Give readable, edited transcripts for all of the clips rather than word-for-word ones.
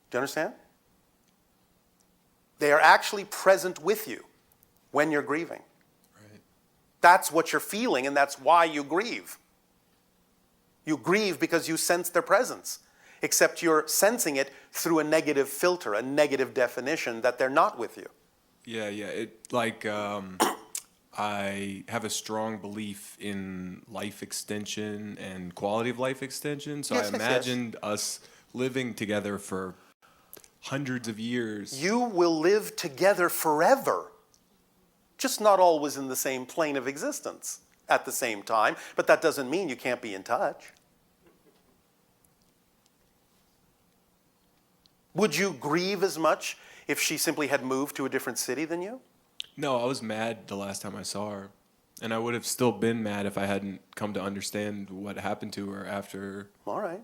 Do you understand? They are actually present with you when you're grieving. Right. That's what you're feeling, and that's why you grieve. You grieve because you sense their presence, except you're sensing it through a negative filter, a negative definition that they're not with you. Yeah. I have a strong belief in life extension and quality of life extension. So Yes, I imagined us living together for hundreds of years. You will live together forever, just not always in the same plane of existence at the same time, but that doesn't mean you can't be in touch. Would you grieve as much if she simply had moved to a different city than you? No, I was mad the last time I saw her. And I would have still been mad if I hadn't come to understand what happened to her after. All right.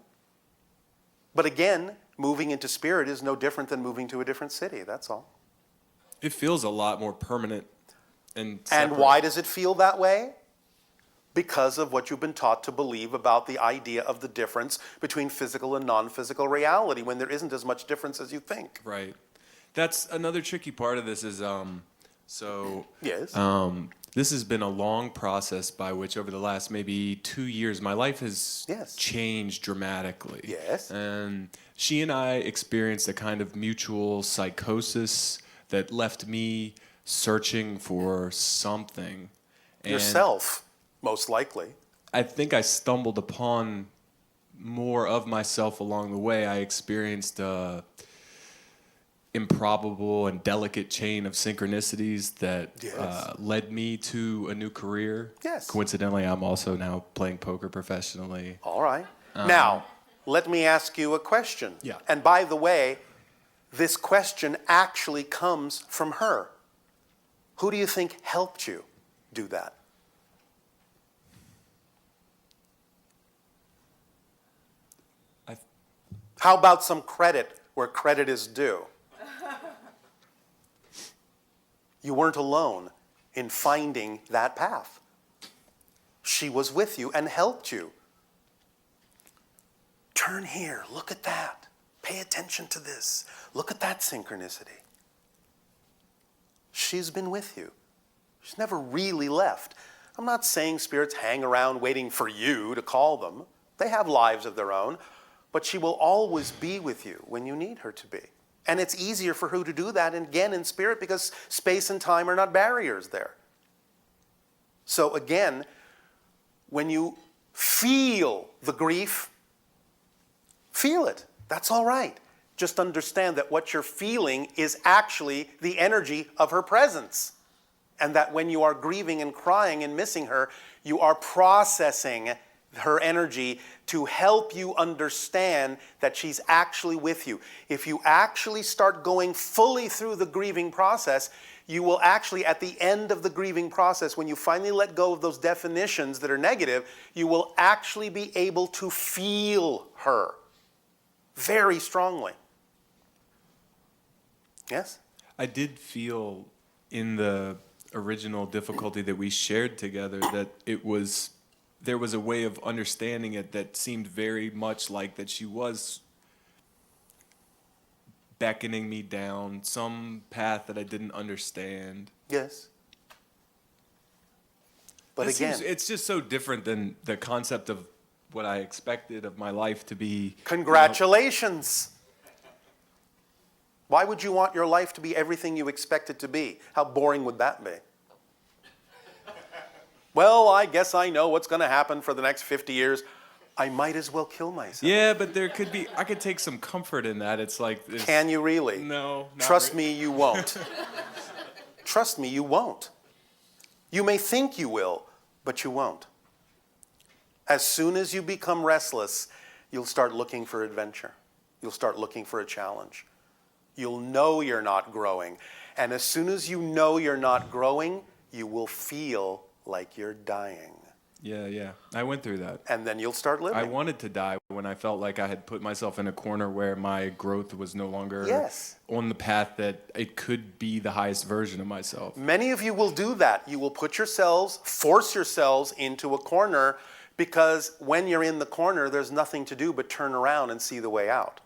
But again, moving into spirit is no different than moving to a different city, that's all. It feels a lot more permanent and separate. And why does it feel that way? Because of what you've been taught to believe about the idea of the difference between physical and non-physical reality, when there isn't as much difference as you think. Right. That's another tricky part of this is, Yes. this has been a long process by which over the last maybe 2 years, my life has Yes. changed dramatically. Yes. And she and I experienced a kind of mutual psychosis that left me searching for something. And Yourself, most likely. I think I stumbled upon more of myself along the way. I experienced a improbable and delicate chain of synchronicities that Yes. led me to a new career. Yes. Coincidentally, I'm also now playing poker professionally. All right. Now, let me ask you a question. Yeah. And by the way, this question actually comes from her. Who do you think helped you do that? How about some credit where credit is due? You weren't alone in finding that path. She was with you and helped you. Turn here, look at that. Pay attention to this. Look at that synchronicity. She's been with you. She's never really left. I'm not saying spirits hang around waiting for you to call them. They have lives of their own, but she will always be with you when you need her to be. And it's easier for her to do that, and again, in spirit, because space and time are not barriers there. So again, when you feel the grief, feel it. That's all right. Just understand that what you're feeling is actually the energy of her presence. And that when you are grieving and crying and missing her, you are processing her energy to help you understand that she's actually with you. If you actually start going fully through the grieving process, you will actually, at the end of the grieving process, when you finally let go of those definitions that are negative, you will actually be able to feel her very strongly. Yes? I did feel in the original difficulty that we shared together that there was a way of understanding it that seemed very much like that she was beckoning me down some path that I didn't understand. Yes. But again, it's just so different than the concept of what I expected of my life to be. Congratulations. Why would you want your life to be everything you expect it to be? How boring would that be? Well, I guess I know what's going to happen for the next 50 years. I might as well kill myself. Yeah, but I could take some comfort in that. It's like... Can you really? No. Trust me, you won't. Trust me, you won't. You may think you will, but you won't. As soon as you become restless, you'll start looking for adventure. You'll start looking for a challenge. You'll know you're not growing. And as soon as you know you're not growing, you will feel like you're dying. Yeah. I went through that. And then you'll start living. I wanted to die when I felt like I had put myself in a corner where my growth was no longer on the path that it could be the highest version of myself. Many of you will do that. You will force yourselves into a corner, because when you're in the corner, there's nothing to do but turn around and see the way out.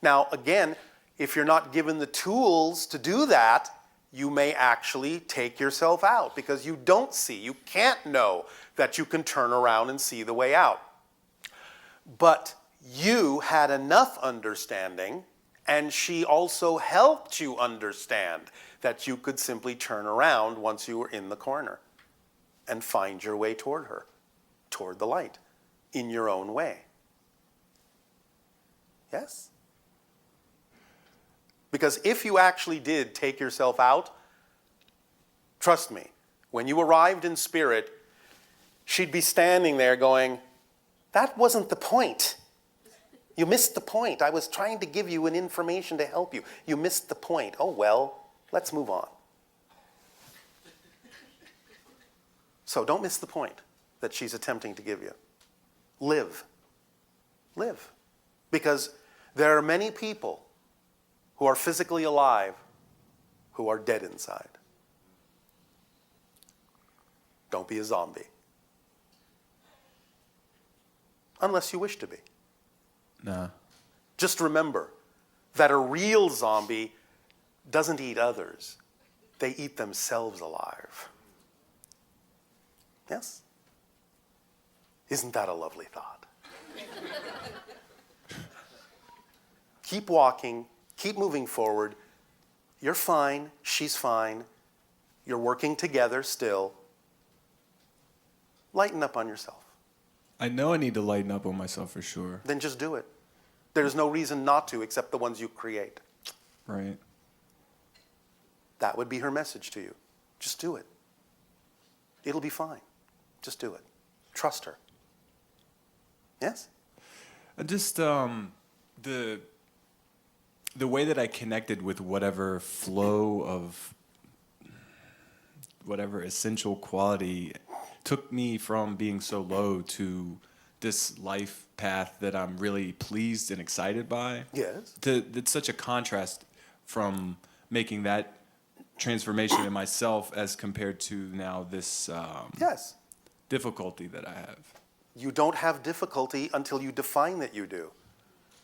Now, again, if you're not given the tools to do that, you may actually take yourself out because you don't see, you can't know that you can turn around and see the way out. But you had enough understanding, and she also helped you understand that you could simply turn around once you were in the corner and find your way toward her, toward the light, in your own way. Yes? Because if you actually did take yourself out, trust me, when you arrived in spirit, she'd be standing there going, that wasn't the point. You missed the point. I was trying to give you an information to help you. You missed the point. Oh, well, let's move on. So don't miss the point that she's attempting to give you. Live. Live. Because there are many people who are physically alive who are dead inside. Don't be a zombie. Unless you wish to be. Nah. Just remember that a real zombie doesn't eat others. They eat themselves alive. Yes? Isn't that a lovely thought? Keep walking. Keep moving forward. You're fine. She's fine. You're working together still. Lighten up on yourself. I know I need to lighten up on myself for sure. Then just do it. There's no reason not to except the ones you create. Right. That would be her message to you. Just do it. It'll be fine. Just do it. Trust her. Yes? Just the way that I connected with whatever flow of whatever essential quality took me from being so low to this life path that I'm really pleased and excited by. Yes. It's such a contrast from making that transformation in myself as compared to now this Yes. difficulty that I have. You don't have difficulty until you define that you do.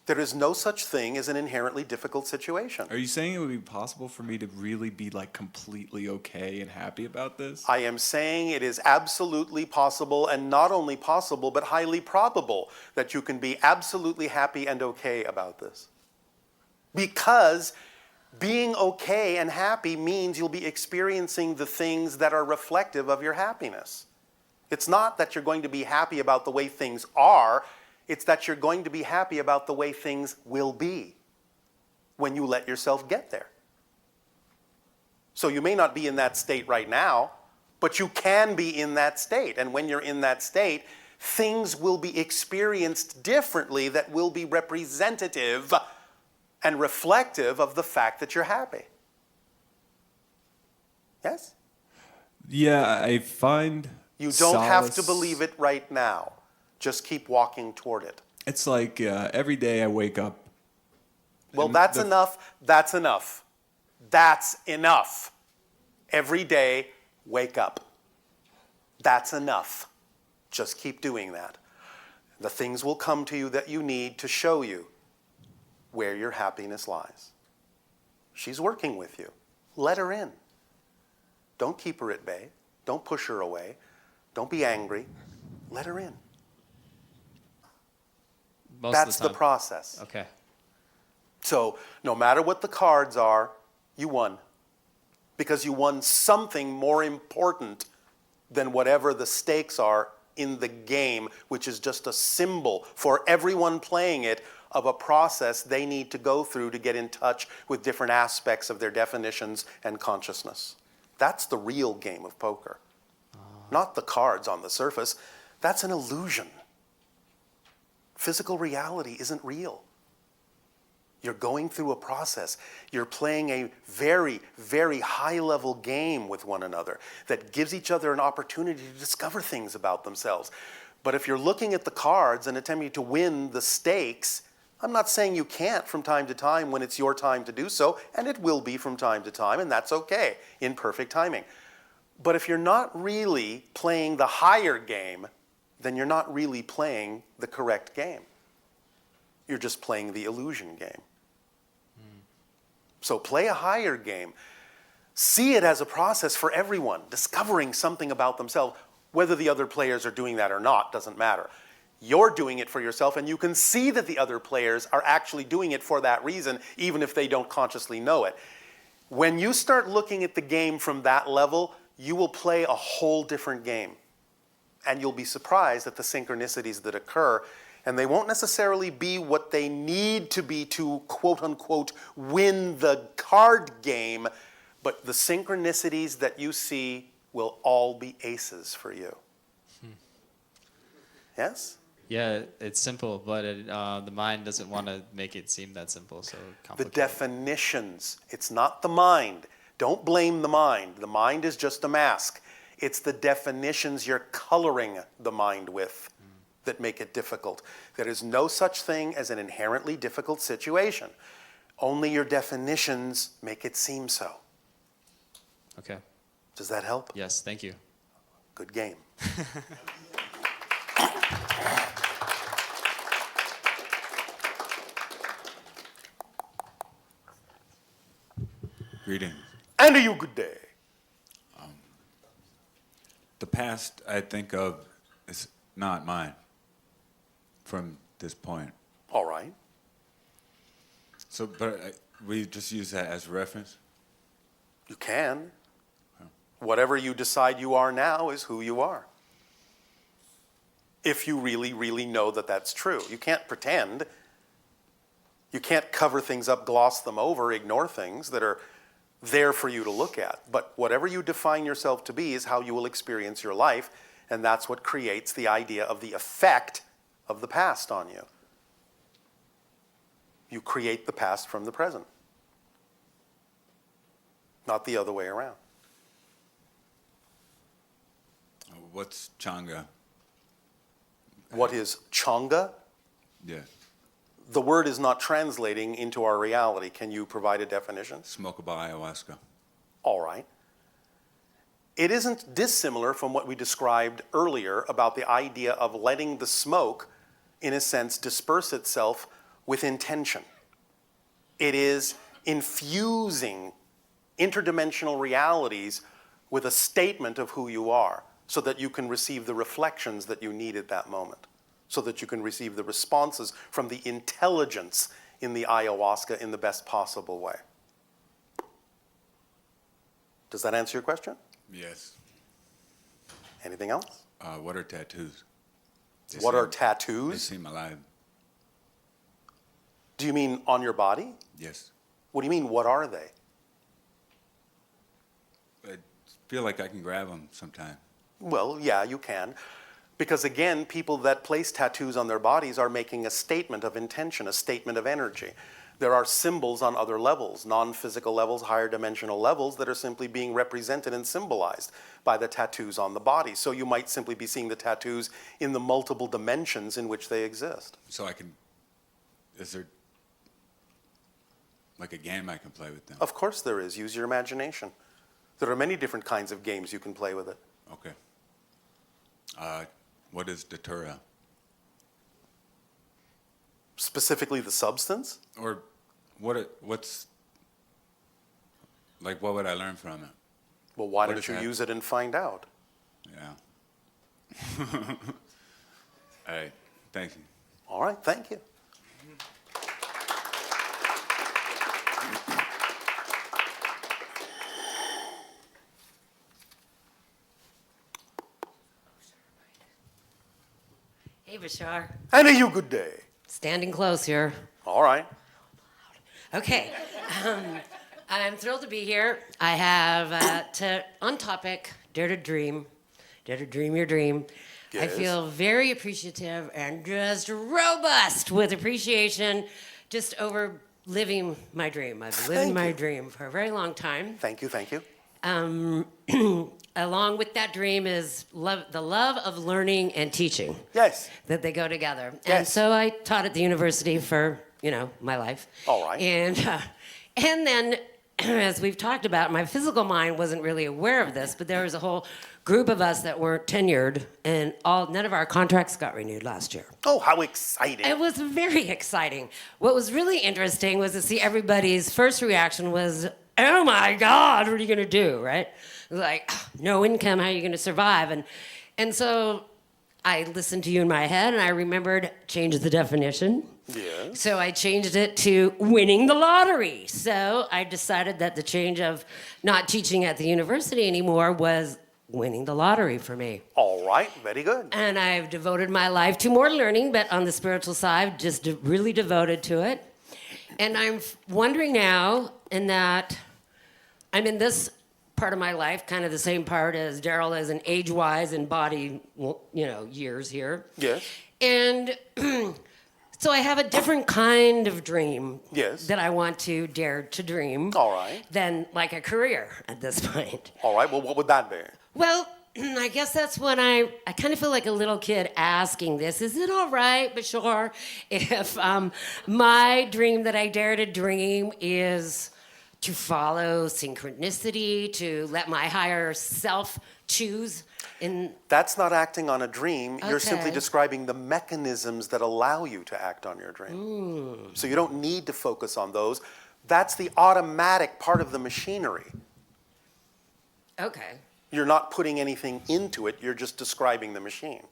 There is no such thing as an inherently difficult situation. Are you saying it would be possible for me to really be like completely okay and happy about this? I am saying it is absolutely possible, and not only possible, but highly probable that you can be absolutely happy and okay about this. Because being okay and happy means you'll be experiencing the things that are reflective of your happiness. It's not that you're going to be happy about the way things are, it's that you're going to be happy about the way things will be when you let yourself get there. So you may not be in that state right now, but you can be in that state. And when you're in that state, things will be experienced differently that will be representative and reflective of the fact that you're happy. Yes? Yeah, I find you don't have to solace- believe it right now. Just keep walking toward it. It's like every day I wake up. Well, and that's enough. That's enough. That's enough. Every day, wake up. That's enough. Just keep doing that. The things will come to you that you need to show you where your happiness lies. She's working with you. Let her in. Don't keep her at bay. Don't push her away. Don't be angry. Let her in. That's the process. Okay. So no matter what the cards are, you won. Because you won something more important than whatever the stakes are in the game, which is just a symbol for everyone playing it of a process they need to go through to get in touch with different aspects of their definitions and consciousness. That's the real game of poker. Not the cards on the surface. That's an illusion. Physical reality isn't real. You're going through a process. You're playing a very, very high-level game with one another that gives each other an opportunity to discover things about themselves. But if you're looking at the cards and attempting to win the stakes, I'm not saying you can't from time to time when it's your time to do so, and it will be from time to time, and that's okay, in perfect timing. But if you're not really playing the higher game, then you're not really playing the correct game. You're just playing the illusion game. So play a higher game. See it as a process for everyone, discovering something about themselves. Whether the other players are doing that or not doesn't matter. You're doing it for yourself, and you can see that the other players are actually doing it for that reason, even if they don't consciously know it. When you start looking at the game from that level, you will play a whole different game. And you'll be surprised at the synchronicities that occur, and they won't necessarily be what they need to be to, quote unquote, win the card game, but the synchronicities that you see will all be aces for you. Yes? Yeah, it's simple, but the mind doesn't want to make it seem that simple, so The complicated. definitions. It's not the mind. Don't blame the mind. The mind is just a mask. It's the definitions you're coloring the mind with that make it difficult. There is no such thing as an inherently difficult situation. Only your definitions make it seem so. Okay. Does that help? Yes, thank you. Good game. Greetings. And a you good day. The past I think of is not mine from this point. All right. So, but we just use that as a reference? You can. Whatever you decide you are now is who you are. If you really, really know that that's true. You can't pretend. You can't cover things up, gloss them over, ignore things that are there for you to look at. But whatever you define yourself to be is how you will experience your life, and that's what creates the idea of the effect of the past on you. You create the past from the present, not the other way around. What's Changa? What is Changa? Yeah. The word is not translating into our reality. Can you provide a definition? Smokable ayahuasca. All right. It isn't dissimilar from what we described earlier about the idea of letting the smoke, in a sense, disperse itself with intention. It is infusing interdimensional realities with a statement of who you are so that you can receive the reflections that you need at that moment, so that you can receive the responses from the intelligence in the ayahuasca in the best possible way. Does that answer your question? Yes. Anything else? What are tattoos? They What are They tattoos? seem alive. Do you mean on your body? Yes. What do you mean, what are they? I feel like I can grab them sometime. Well, yeah, you can. Because again, people that place tattoos on their bodies are making a statement of intention, a statement of energy. There are symbols on other levels, non-physical levels, higher dimensional levels, that are simply being represented and symbolized by the tattoos on the body. So you might simply be seeing the tattoos in the multiple dimensions in which they exist. So I can, is there like a game I can play with them? Of course there is. Use your imagination. There are many different kinds of games you can play with it. Okay. What is datura? Specifically the substance? Or what's, like, what would I learn from it? Well, why What don't is you that? use it and find out? Yeah. All right. Thank you. All right, thank you. Hey, Bashar. And a you good day. Standing close here. All right. Okay. I'm thrilled to be here. I have, on topic, Dare to Dream. Dare to dream your dream. I Yes. feel very appreciative and just robust with appreciation just over living my dream. I've been living Thank my you. dream for a very long time. Thank you, thank you. Along with that dream is the love of learning and teaching. Yes. That they go together. And Yes. so I taught at the university for, my life. All right. And then as we've talked about, my physical mind wasn't really aware of this, but there was a whole group of us that weren't tenured, and none of our contracts got renewed last year. Oh, how exciting. It was very exciting. What was really interesting was to see everybody's first reaction was, oh my God, what are you going to do, right? Like, no income, how are you going to survive? And so I listened to you in my head, and I remembered change the definition. Yes. So I changed it to winning the lottery. So I decided that the change of not teaching at the university anymore was winning the lottery for me. All right, very good. And I've devoted my life to more learning, but on the spiritual side, just really devoted to it. And I'm wondering now, in that I'm in this part of my life, kind of the same part as Daryl is in age-wise and body, years here. Yes. And so I have a different kind of dream Yes. that I want to dare to dream. All right. Than like a career at this point. All right, well, what would that be? Well, I guess that's when I kind of feel like a little kid asking this. Is it all right, Bashar, if my dream that I dare to dream is to follow synchronicity, to let my higher self choose? That's not acting on a dream. You're simply Okay. describing the mechanisms that allow you to act on your dream. So you don't need to focus on those. That's the automatic part of the machinery. Okay. You're not putting anything into it, you're just describing the machine.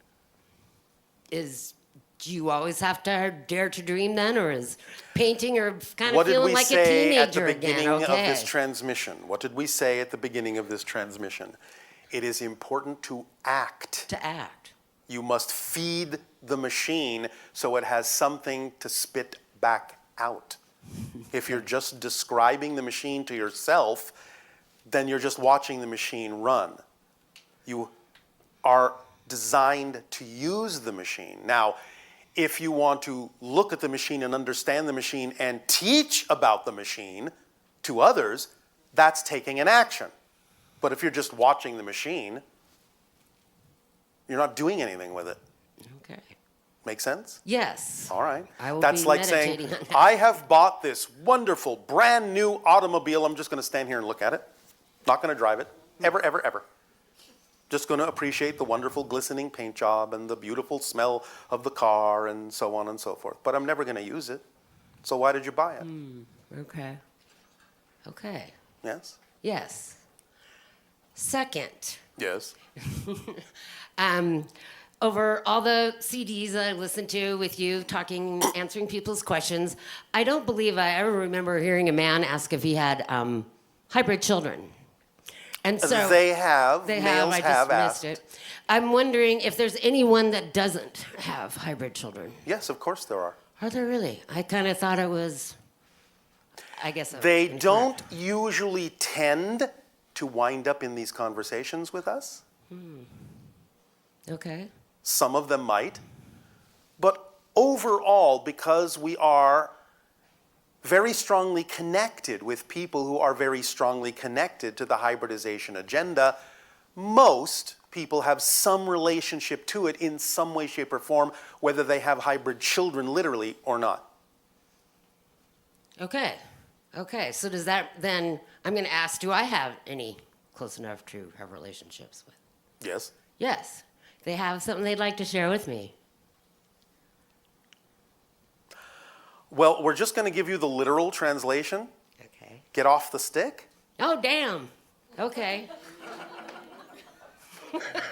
Do you always have to dare to dream then, or is painting or kind What of did feeling we like a say teenager at the beginning again? of Okay. this transmission? What did we say at the beginning of this transmission? It is important to act. To act. You must feed the machine so it has something to spit back out. If you're just describing the machine to yourself, then you're just watching the machine run. You are designed to use the machine. Now, if you want to look at the machine and understand the machine and teach about the machine to others, that's taking an action. But if you're just watching the machine, you're not doing anything with it. Okay. Make sense? Yes. All right. I will That's be like saying, meditating on that. I have bought this wonderful, brand new automobile. I'm just going to stand here and look at it. Not going to drive it. Ever, ever, ever. Just going to appreciate the wonderful glistening paint job and the beautiful smell of the car and so on and so forth. But I'm never going to use it. So why did you buy it? Okay. Okay. Yes? Yes. Second, Yes. over all the CDs that I listened to with you talking, answering people's questions, I don't believe I ever remember hearing a man ask if he had hybrid children. And so They have. they Males I have just asked. missed it. I'm wondering if there's anyone that doesn't have hybrid children. Yes, of course there are. Are there really? I kind of thought it was. I guess I was They incorrect. don't usually tend to wind up in these conversations with us. Okay. Some of them might. But overall, because we are very strongly connected with people who are very strongly connected to the hybridization agenda, most people have some relationship to it in some way, shape, or form, whether they have hybrid children literally or not. Okay. Okay. So does that then? I'm going to ask. Do I have any close enough to have relationships with? Yes? Yes. They have something they'd like to share with me. Well, we're just going to give you the literal translation. Okay. Get off the stick. Oh, damn. Okay.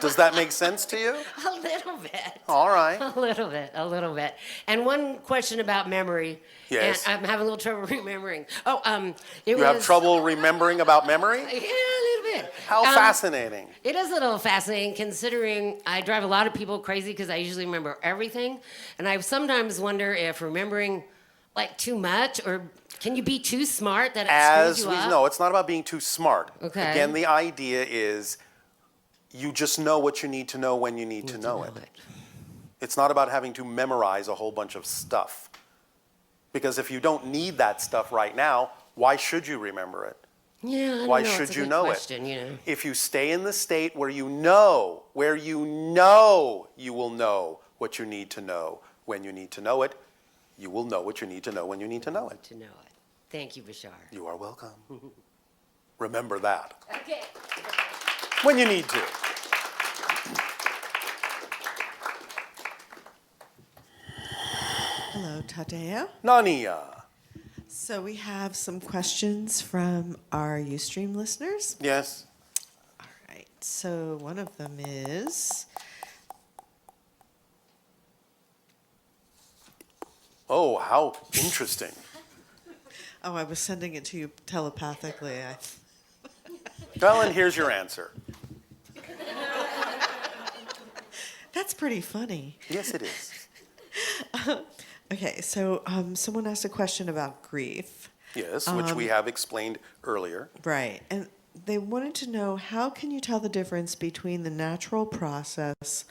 Does that make sense to you? A little bit. All right. A little bit. A little bit. And one question about memory. Yes. And I'm having a little trouble remembering. Oh, it You was. have trouble remembering about memory? Yeah, a little bit. How fascinating. It is a little fascinating considering I drive a lot of people crazy because I usually remember everything. And I sometimes wonder if remembering like too much or can you be too smart that it As screws we you up? know, it's not about being too smart. Okay. Again, the idea is you just know what you need to know when you need to know it. It's not about having to memorize a whole bunch of stuff. Because if you don't need that stuff right now, why should you remember it? Yeah, I don't Why know. should It's a you good know question, it? You know. If you stay in the state where you know you will know what you need to know when you need to know it, you will know what you need to know when you need to know it. To know it. Thank you, Bashar. You are welcome. Remember that Okay. when you need to. Hello, Tadeo. Nania. So we have some questions from our Ustream listeners. Yes. All right. So one of them is, Oh, how interesting. oh, I was sending it to you telepathically. Well, and here's your answer. That's pretty funny. Yes, it is. Okay, so someone asked a question about grief. Yes, which we have explained earlier. Right. And they wanted to know, how can you tell the difference between the natural process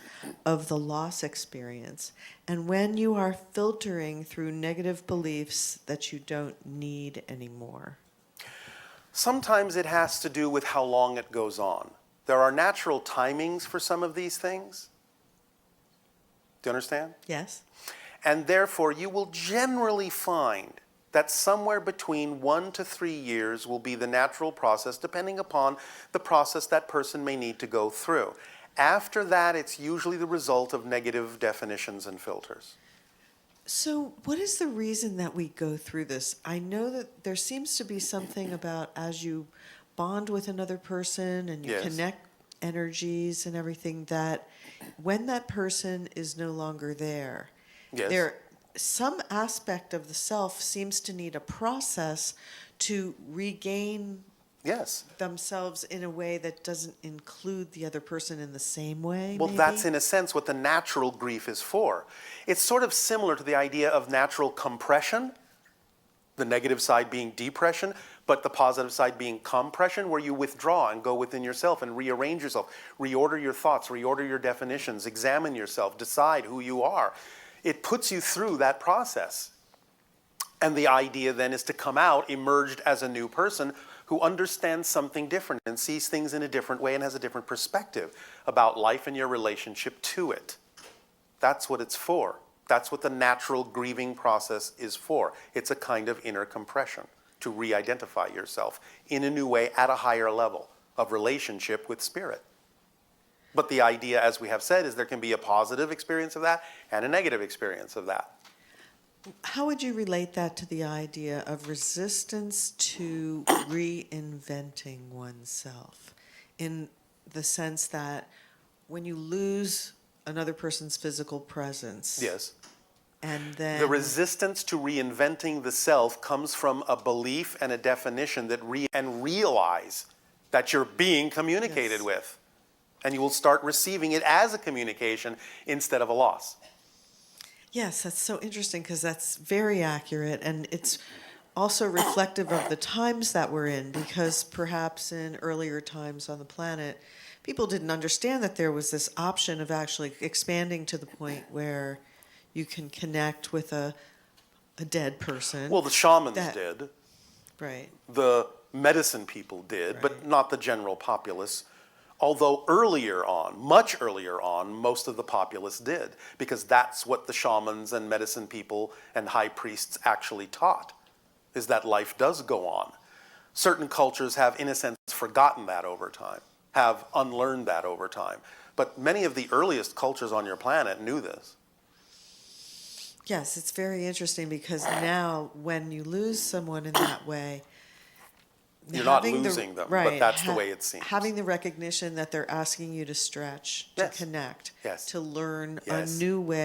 of the loss experience and when you are filtering through negative beliefs that you don't need anymore? Sometimes it has to do with how long it goes on. There are natural timings for some of these things. Do you understand? Yes? And therefore, you will generally find that somewhere between 1 to 3 years will be the natural process, depending upon the process that person may need to go through. After that, it's usually the result of negative definitions and filters. So, what is the reason that we go through this? I know that there seems to be something about as you bond with another person and you Yes. connect energies and everything, that when that person is no longer there, Yes. some aspect of the self seems to need a process to regain Yes. themselves in a way that doesn't include the other person in the same way. Well, maybe? that's in a sense what the natural grief is for. It's sort of similar to the idea of natural compression, the negative side being depression, but the positive side being compression, where you withdraw and go within yourself and rearrange yourself, reorder your thoughts, reorder your definitions, examine yourself, decide who you are. It puts you through that process. And the idea then is to come out emerged as a new person who understands something different and sees things in a different way and has a different perspective about life and your relationship to it. That's what it's for. That's what the natural grieving process is for. It's a kind of inner compression to re-identify yourself in a new way at a higher level of relationship with spirit. But the idea, as we have said, is there can be a positive experience of that and a negative experience of that. How would you relate that to the idea of resistance to reinventing oneself? In the sense that when you lose another person's physical presence, Yes. and then The resistance to reinventing the self comes from a belief and a definition that realize that you're being communicated Yes. with. And you will start receiving it as a communication instead of a loss. yes, that's so interesting because that's very accurate, and it's also reflective of the times that we're in, because perhaps in earlier times on the planet, people didn't understand that there was this option of actually expanding to the point where you can connect with a dead person. Well, the shamans That- did. Right. The medicine people did, but Right. not the general populace. Although earlier on, much earlier on, most of the populace did, because that's what the shamans and medicine people and high priests actually taught, is that life does go on. Certain cultures have, in a sense, forgotten that over time, have unlearned that over time. But many of the earliest cultures on your planet knew this. Yes, it's very interesting because now when you lose someone in that way, You're not having losing them, but that's the way it seems. Having the recognition that they're asking you to stretch, Yes. to connect, Yes. to learn Yes. a new way